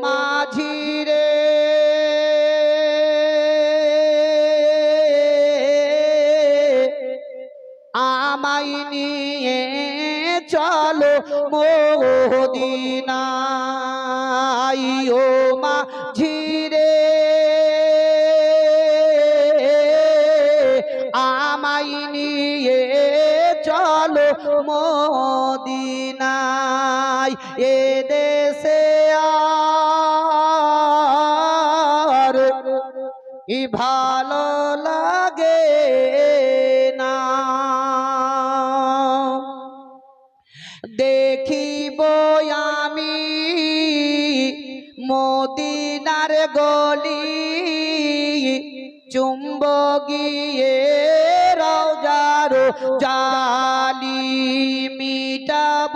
মাঝি রে আমায় নিয়ে চলো মদিনায় ও মাঝি রে আমায় নিয়ে চলো মদিনায় এ দেশে আর ই ভালো লাগে না দেখিব আমি মদিনার গলি চুম্বকিয়ে রওজার জালি মিটাব